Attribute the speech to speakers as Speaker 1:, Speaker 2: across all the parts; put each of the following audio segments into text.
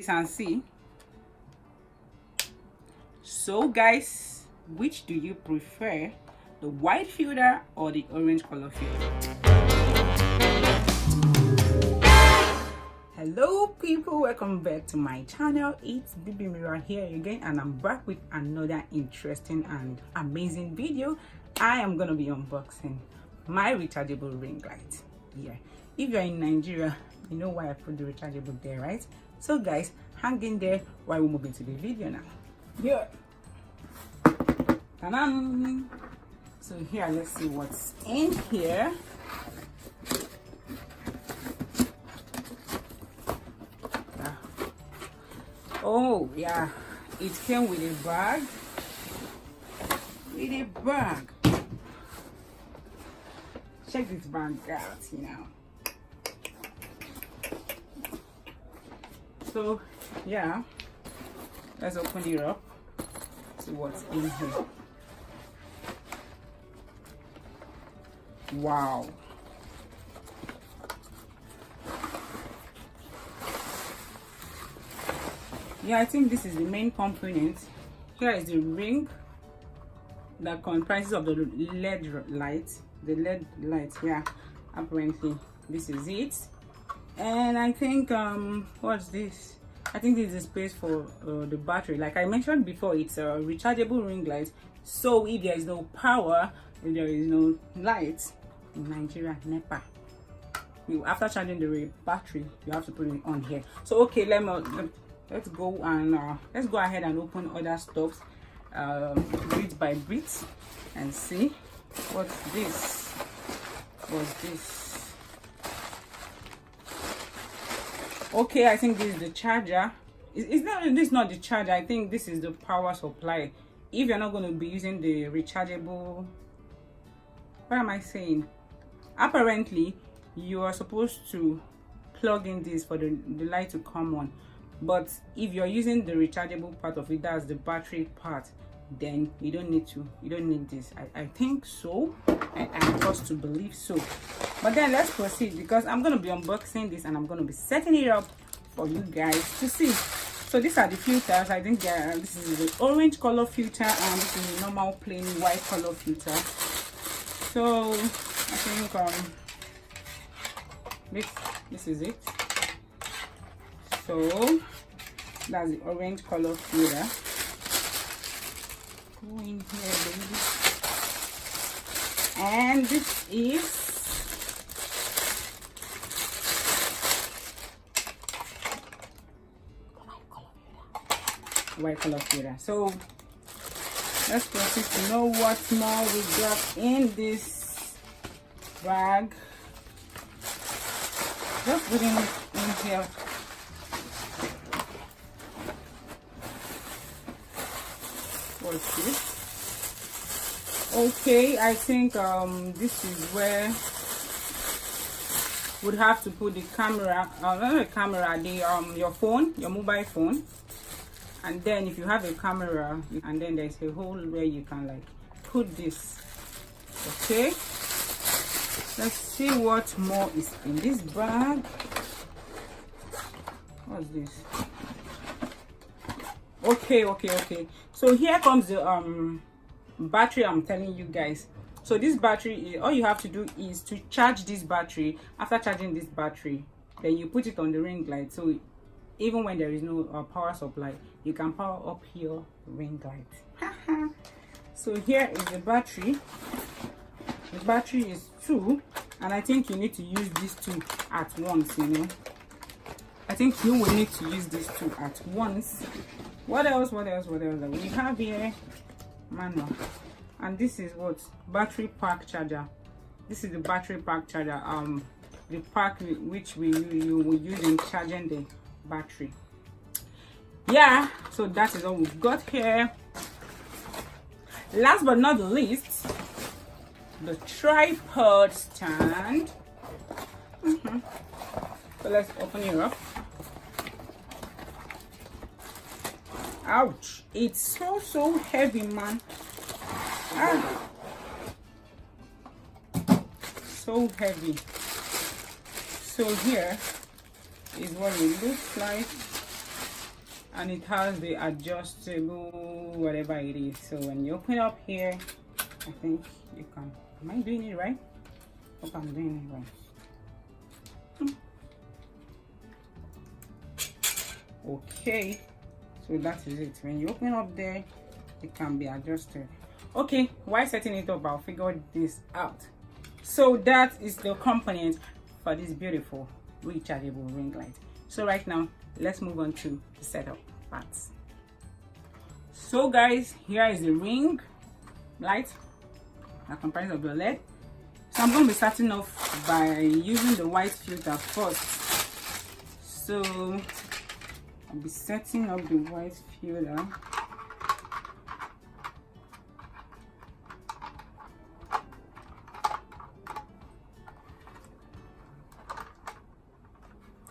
Speaker 1: and see. So guys, which do you prefer, the white filter or the orange color filter? Hello people, welcome back to my channel. It's Baby Mirror here again, and I'm back with another interesting and amazing video. I am gonna be unboxing my rechargeable ring light. Yeah, if you're in Nigeria, you know why I put the rechargeable there, right? So guys, hang in there while we move into the video now. Yeah. Ta-da! So here, let's see what's in here. Oh yeah, it came with a bag. Check this bag out, you know. So yeah, let's open it up, see what's in here. Wow. Yeah, I think this is the main component. Here is the ring that comprises of the LED light. The LED light, yeah, apparently this is it. And I think what's this? I think this is a space for the battery. Like I mentioned before, it's a rechargeable ring light. So if there is no power, if there is no light in Nigeria, NEPA, after charging the battery, you have to put it on here. So okay, let's go ahead and open other stuff bit by bit and see what's this. Okay, I think this is the charger. This is not the charger. I think this is the power supply. If you're not going to be using the rechargeable, what am I saying? Apparently you are supposed to plug in this for the light to come on, but if you're using the rechargeable part of it, that's the battery part, then you don't need this. I think so. I'm forced to believe so. But then let's proceed, because I'm going to be unboxing this and I'm going to be setting it up for you guys to see. So these are the filters. I think this is the orange color filter and this is the normal plain white color filter. So I think this is it. So that's the orange color filter. Go in here, baby. And this is white color filter. So let's proceed to know what more we got in this bag. Just put it in here. What's this? Okay, I think this is where would have to put the camera, not the camera, your phone, your mobile phone. And then if you have a camera, and then there's a hole where you can like put this. Okay, let's see what more is in this bag. What's this? Okay, so here comes the battery I'm telling you guys. So this battery, all you have to do is to charge this battery. After charging this battery, then you put it on the ring light. So even when there is no power supply, you can power up your ring light. So here is the battery. The battery is 2, and I think you need to use these 2 at once, you know. I think you will need to use these 2 at once. What else we have here? Manual. And this is what? Battery pack charger. This is the battery pack charger, the pack which you will use in charging the battery. Yeah, so that is all we've got here. Last but not the least, the tripod stand. So let's open it up. Ouch, it's so heavy, man. So heavy. So here is what it looks like. and it has the adjustable whatever it is. So when you open up here, I think you can. Am I doing it right? Hope I'm doing it right. Okay, so that is it. When you open up there, it can be adjusted. Okay, while setting it up, I'll figure this out. So that is the component for this beautiful rechargeable ring light. So right now, let's move on to the setup parts. So guys, here is the ring light that comprises of the LED. So I'm going to be starting off by using the white filter first. So I'll be setting up the white filter.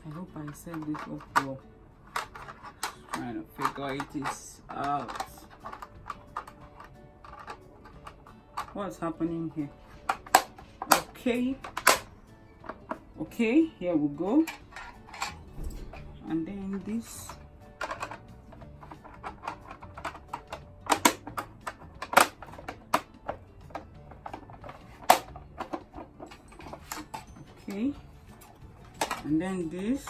Speaker 1: I hope I set this up well. Trying to figure it out. What's happening here? Okay, here we go. And then this. Okay, and then this.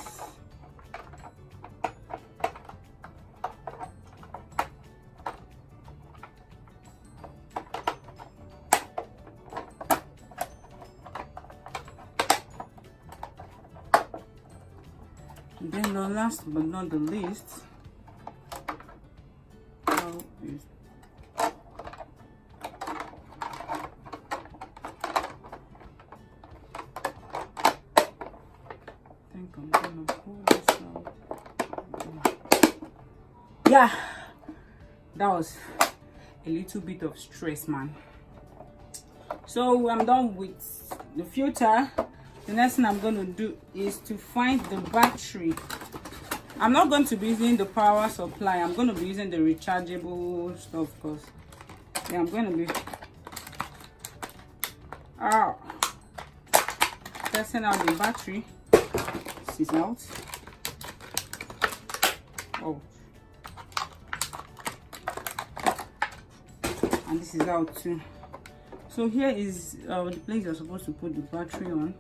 Speaker 1: And then the last but not the least, how is I'm gonna pull this out. Yeah, that was a little bit of stress, man. So I'm done with the filter. The next thing I'm going to do is to find the battery. I'm not going to be using the power supply. I'm going to be using the rechargeable stuff because yeah, I'm going to be testing out the battery. This is out. Oh, and this is out too. So here is the place you're supposed to put the battery on.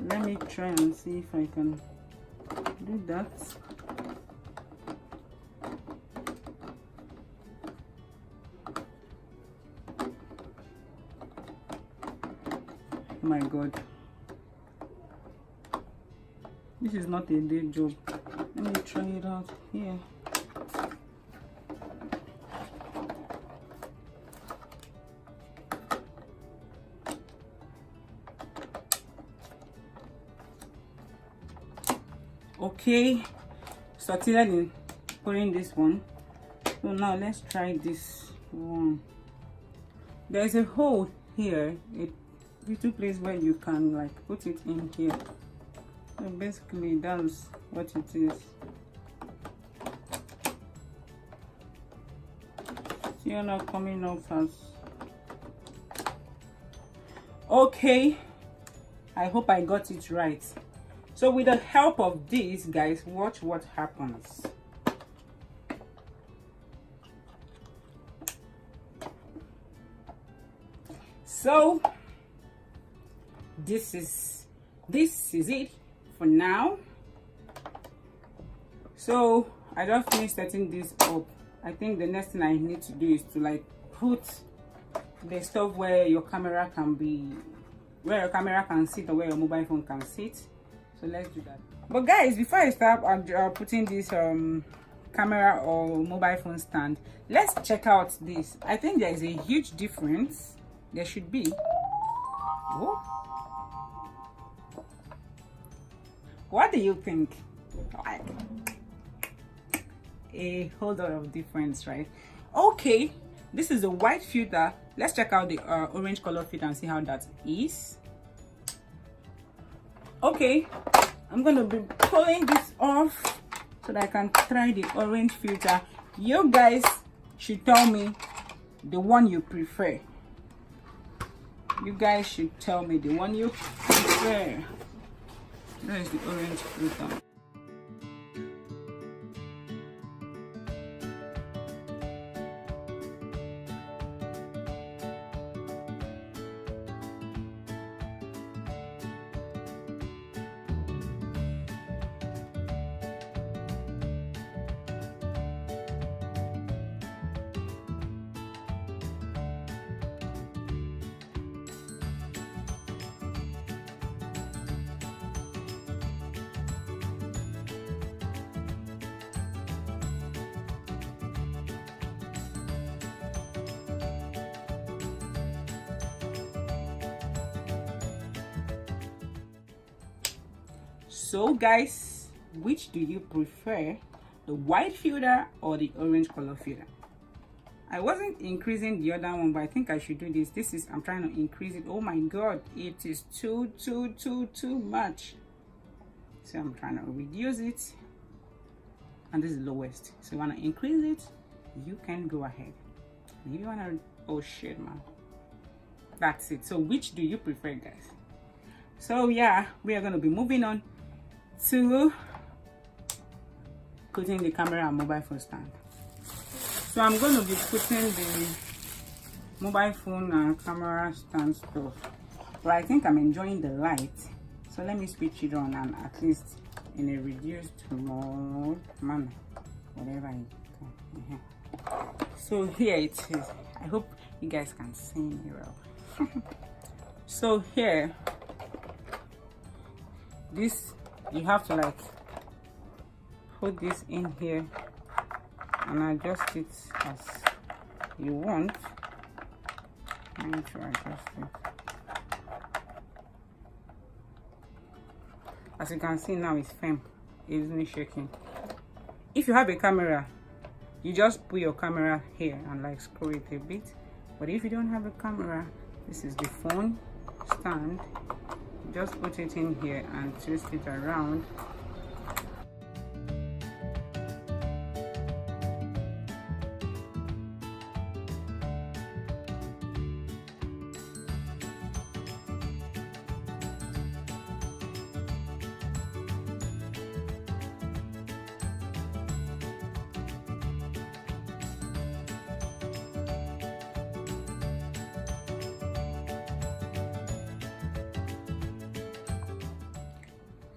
Speaker 1: Let me try and see if I can do that. Oh my god, this is not a day job. Let me try it out here. Okay, succeeded in putting this one. So now let's try this one. There's a hole here, a little place where you can like put it in here. So basically that's what it is. You're not coming up as okay. I hope I got it right. So with the help of this, guys, watch what happens. So this is it for now. So I just finished setting this up. I think the next thing I need to do is to like put the stuff where your camera can be, where your camera can sit or where your mobile phone can sit. So let's do that. But guys, before I start putting this camera or mobile phone stand, let's check out this. I think there is a huge difference. There should be. Oh. What do you think? Like a whole lot of difference, right? Okay, this is a white filter. Let's check out the orange color filter and see how that is. Okay, I'm gonna be pulling this off so that I can try the orange filter. You guys should tell me the one you prefer. You guys should tell me the one you prefer. That is the orange filter. So guys, which do you prefer, the white filter or the orange color filter? I wasn't increasing the other one, but I think I should do this. This is, I'm trying to increase it. Oh my god, it is too much. So I'm trying to reduce it, and this is lowest. So you want to increase it, you can go ahead. If you want to, oh shit man, that's it. So which do you prefer, guys? So yeah, we are going to be moving on to putting the camera and mobile phone stand. So I'm going to be putting the mobile phone and camera stand stuff, but I think I'm enjoying the light, so let me switch it on, and at least in a reduced mode manner, whatever it can. So here it is. I hope you guys can see me well. So here, this, you have to like put this in here and adjust it as you want. I need to adjust it. As you can see now, it's firm. It isn't shaking. If you have a camera, you just put your camera here and like screw it a bit. But if you don't have a camera, this is the phone stand. Just put it in here and twist it around.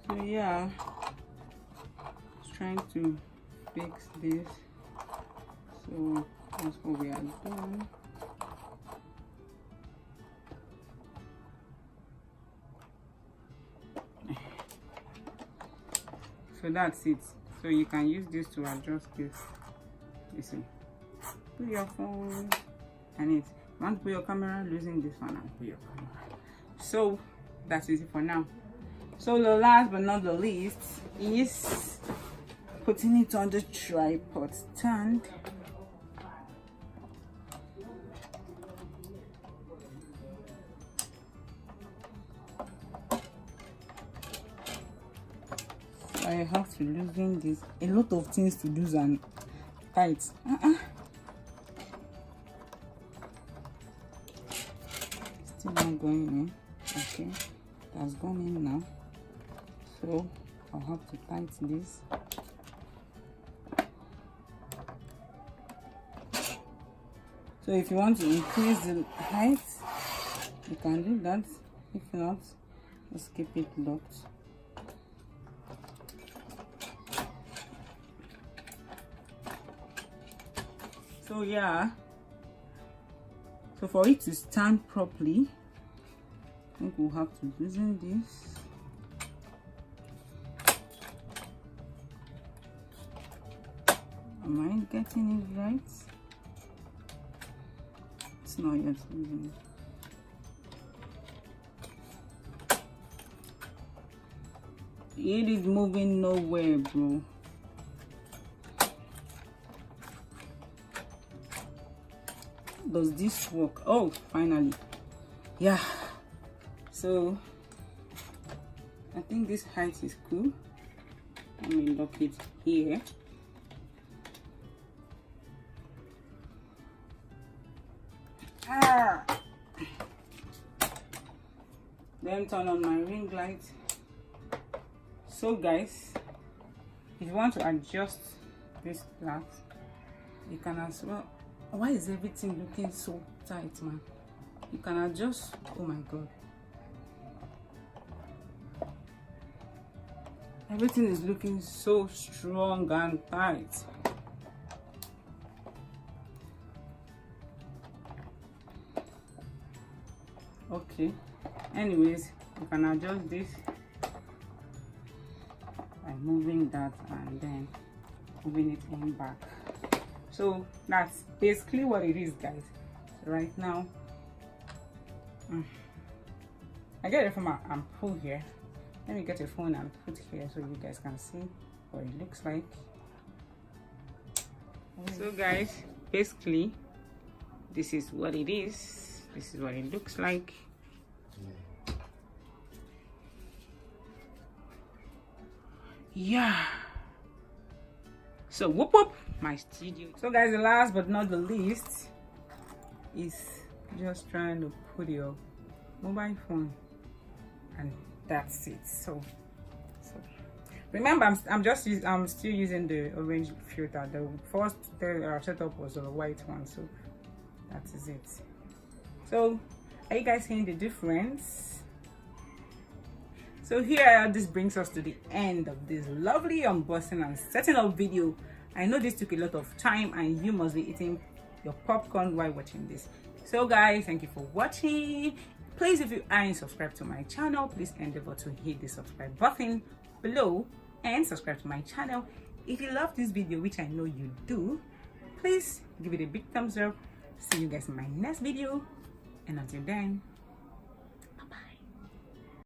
Speaker 1: So yeah, just trying to fix this. So that's what we are doing. So that's it. So you can use this to adjust this. You see, put your phone and it. You want to put your camera, losing this one and put your camera. So that's it for now. So the last but not the least is putting it on the tripod stand. So I have to loosen this. A lot of things to do and tight. Still not going in. Okay, that's gone in now. So I'll have to tighten this. So if you want to increase the height, you can do that. If not, just keep it locked. So yeah, so for it to stand properly, I think we'll have to loosen this. Am I getting it right? It's not yet loosened. It is moving nowhere, bro. Does this work? Oh, finally. Yeah. So I think this height is cool. Let me lock it here. Then turn on my ring light. So guys, if you want to adjust this flat, you can as well. Why is everything looking so tight, man? You can adjust. Oh my god, everything is looking so strong and tight. Okay, anyways, you can adjust this by moving that and then moving it in back. So that's basically what it is, guys. So right now I get it from my ampoule here. Let me get a phone and put here so you guys can see what it looks like. So guys, basically this is what it is. This is what it looks like. Yeah, so whoop whoop my studio. So guys, the last but not the least is just trying to put your mobile phone, and that's it. So remember, I'm still using the orange filter. The first setup was a white one, so that is it. So are you guys seeing the difference? So here, this brings us to the end of this lovely unboxing and setting up video. I know this took a lot of time and you must be eating your popcorn while watching this. So guys, thank you for watching. Please, if you aren't subscribed to my channel, please endeavor to hit the subscribe button below and subscribe to my channel. If you love this video, which I know you do, please give it a big thumbs up. See you guys in my next video, and until then,